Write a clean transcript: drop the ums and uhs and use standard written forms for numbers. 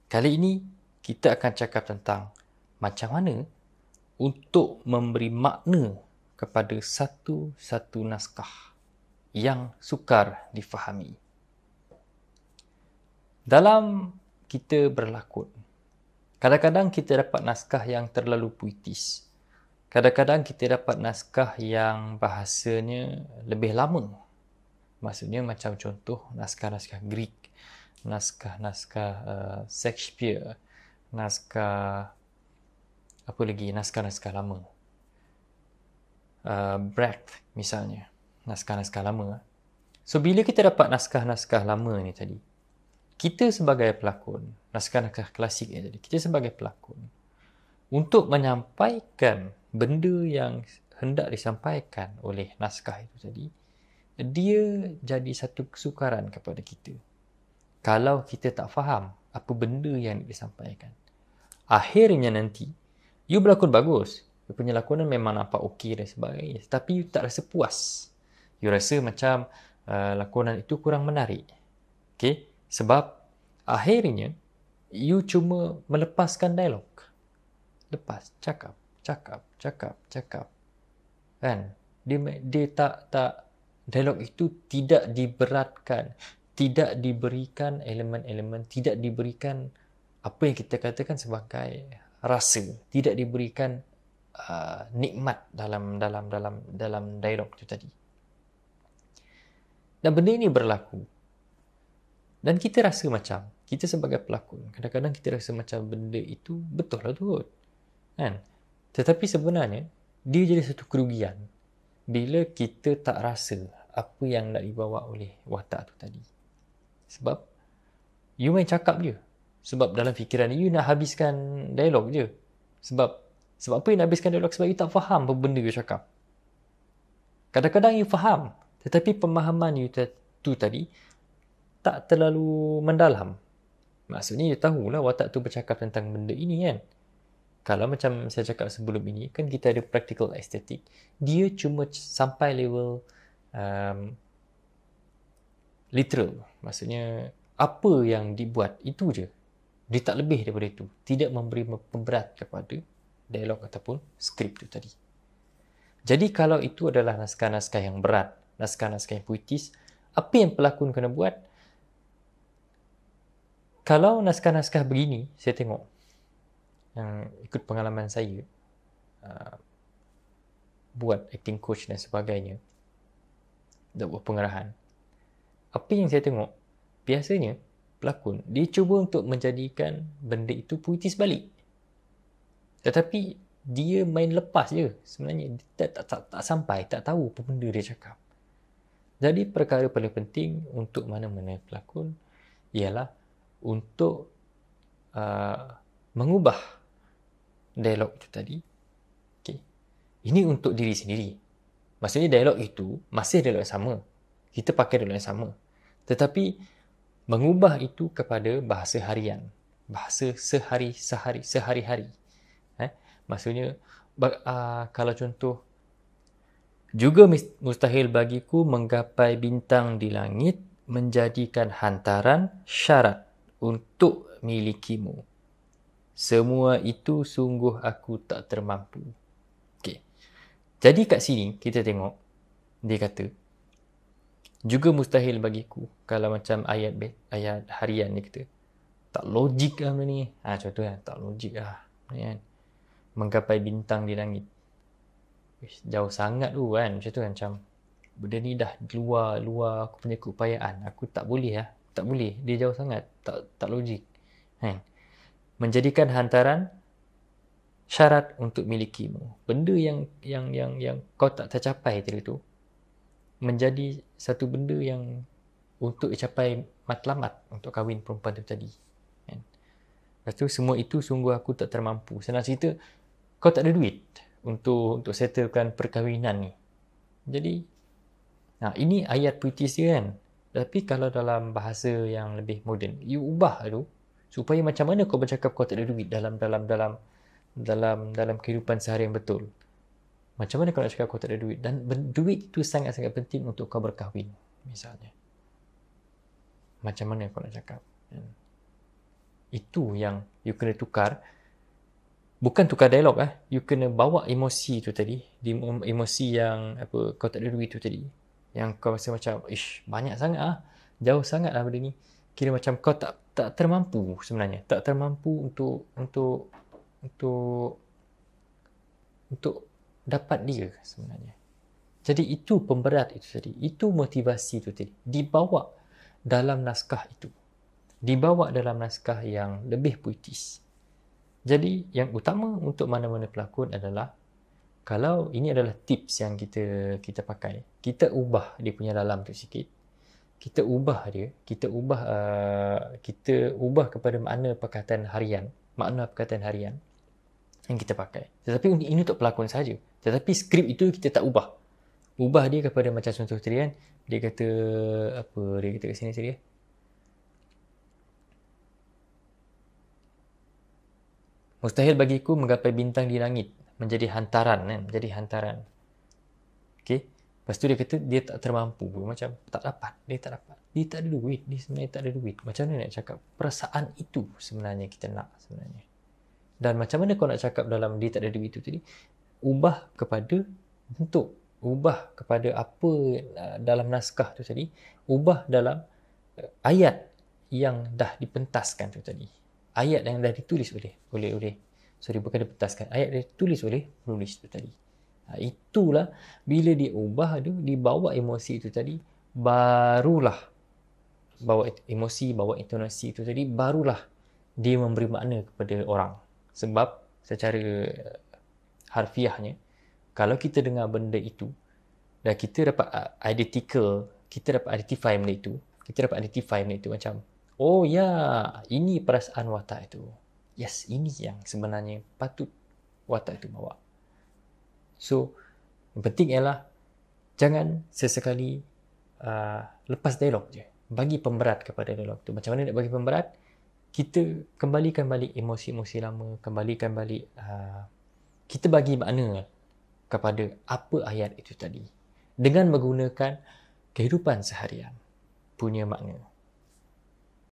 Kali ini kita akan cakap tentang macam mana untuk memberi makna kepada satu-satu naskah yang sukar difahami. Dalam kita berlakon, kadang-kadang kita dapat naskah yang terlalu puitis. Kadang-kadang kita dapat naskah yang bahasanya lebih lama. Maksudnya macam contoh naskah-naskah Greek, naskah-naskah Shakespeare, naskah apa lagi, naskah-naskah lama. Brecht misalnya, naskah-naskah lama. So bila kita dapat naskah-naskah lama ni tadi, kita sebagai pelakon, naskah-naskah klasik ni tadi, kita sebagai pelakon, untuk menyampaikan benda yang hendak disampaikan oleh naskah itu tadi, dia jadi satu kesukaran kepada kita. Kalau kita tak faham apa benda yang disampaikan, akhirnya nanti, you berlakon bagus, you punya lakonan memang nampak okey dan sebagainya, tapi you tak rasa puas. You rasa macam lakonan itu kurang menarik. Okay? Sebab akhirnya, you cuma melepaskan dialog. Lepas, cakap. Kan? Dia tak dialog itu tidak diberatkan, tidak diberikan elemen-elemen, tidak diberikan apa yang kita katakan sebagai rasa, tidak diberikan nikmat dalam dialog itu tadi. Dan benda ini berlaku. Dan kita rasa macam, kita sebagai pelakon, kadang-kadang kita rasa macam benda itu betul lah tu. Kan? Tetapi sebenarnya, dia jadi satu kerugian bila kita tak rasa apa yang nak dibawa oleh watak tu tadi. Sebab, you main cakap je. Sebab dalam fikiran you nak habiskan dialog je. Sebab apa you nak habiskan dialog? Sebab you tak faham apa benda you cakap. Kadang-kadang you faham, tetapi pemahaman you tu tadi tak terlalu mendalam. Maksudnya you tahulah watak tu bercakap tentang benda ini kan. Kalau macam saya cakap sebelum ini, kan kita ada practical aesthetic. Dia cuma sampai level literal. Maksudnya apa yang dibuat itu je. Dia tak lebih daripada itu. Tidak memberi pemberat kepada dialog ataupun skrip itu tadi. Jadi kalau itu adalah naskah-naskah yang berat, naskah-naskah yang puitis, apa yang pelakon kena buat? Kalau naskah-naskah begini, saya tengok yang ikut pengalaman saya buat acting coach dan sebagainya, buat pengarahan. Apa yang saya tengok, biasanya pelakon, dia cuba untuk menjadikan benda itu puitis balik. Tetapi dia main lepas je. Sebenarnya dia tak sampai, tak tahu apa benda dia cakap. Jadi perkara paling penting untuk mana-mana pelakon ialah untuk mengubah dialog itu tadi. Okay. Ini untuk diri sendiri. Maksudnya dialog itu masih dialog yang sama. Kita pakai dialog yang sama. Tetapi mengubah itu kepada bahasa harian. Bahasa sehari-hari. Maksudnya kalau contoh, juga mustahil bagiku menggapai bintang di langit, menjadikan hantaran syarat untuk milikimu. Semua itu sungguh aku tak termampu. Okay. Jadi kat sini kita tengok, dia kata, juga mustahil bagiku, kalau macam ayat harian ni kita, tak logik lah benda ni. Contohnya, tak logik lah. Kan? Menggapai bintang di langit. Jauh sangat tu kan. Macam tu kan, macam benda ni dah luar aku punya keupayaan. Aku tak boleh lah. Tak boleh. Dia jauh sangat. Tak logik. Kan? Menjadikan hantaran syarat untuk milikimu. Benda yang kau tak tercapai tadi tu menjadi satu benda yang untuk dicapai matlamat untuk kahwin perempuan tu tadi. Kan? Lepas tu semua itu sungguh aku tak termampu. Senang cerita, kau tak ada duit untuk settlekan perkahwinan ni. Jadi, ini ayat puitis dia kan. Tapi kalau dalam bahasa yang lebih moden, you ubah tu supaya macam mana kau bercakap kau tak ada duit dalam kehidupan seharian betul. Macam mana kau nak cakap kau tak ada duit? Dan duit itu sangat-sangat penting untuk kau berkahwin, misalnya. Macam mana kau nak cakap? Itu yang you kena tukar. Bukan tukar dialog you kena bawa emosi tu tadi, emosi yang apa kau tak ada duit tu tadi, yang kau rasa macam banyak sangat jauh sangat benda ni, kira macam kau tak termampu sebenarnya, tak termampu untuk dapat dia sebenarnya. Jadi itu pemberat itu tadi, itu motivasi itu tadi, dibawa dalam naskah itu, dibawa dalam naskah yang lebih puitis. Jadi yang utama untuk mana-mana pelakon adalah, kalau ini adalah tips yang kita pakai, kita ubah dia punya dalam tu sikit, kita ubah dia, kita ubah kepada makna perkataan harian yang kita pakai. Tetapi ini untuk pelakon saja. Tetapi skrip itu kita tak ubah. Ubah dia kepada macam contoh tadi kan, dia kata apa, dia kata kat sini tadi mustahil bagiku menggapai bintang di langit, menjadi hantaran kan, menjadi hantaran. Okey. Lepas tu dia kata dia tak termampu, macam tak dapat, dia tak dapat. Dia tak ada duit, dia sebenarnya tak ada duit. Macam mana nak cakap? Perasaan itu sebenarnya kita nak sebenarnya. Dan macam mana kau nak cakap dalam dia tak ada duit itu tadi? Ubah kepada bentuk, ubah kepada apa dalam naskah tu tadi, ubah dalam ayat yang dah dipentaskan tu tadi. Ayat yang dah ditulis bukan dipentaskan, ayat yang ditulis oleh penulis itu tadi. Itulah bila dia ubah tu, dibawa emosi itu tadi, barulah bawa emosi, bawa intonasi itu tadi, barulah dia memberi makna kepada orang. Sebab secara harfiahnya, kalau kita dengar benda itu dan kita dapat identify benda itu, macam oh ya, ini perasaan watak itu. Yes, ini yang sebenarnya patut watak itu bawa. So, yang penting ialah jangan sesekali lepas dialog je. Bagi pemberat kepada dialog tu. Macam mana nak bagi pemberat? Kita kembalikan balik emosi-emosi lama, kembalikan balik, kita bagi makna kepada apa ayat itu tadi. Dengan menggunakan kehidupan seharian punya makna.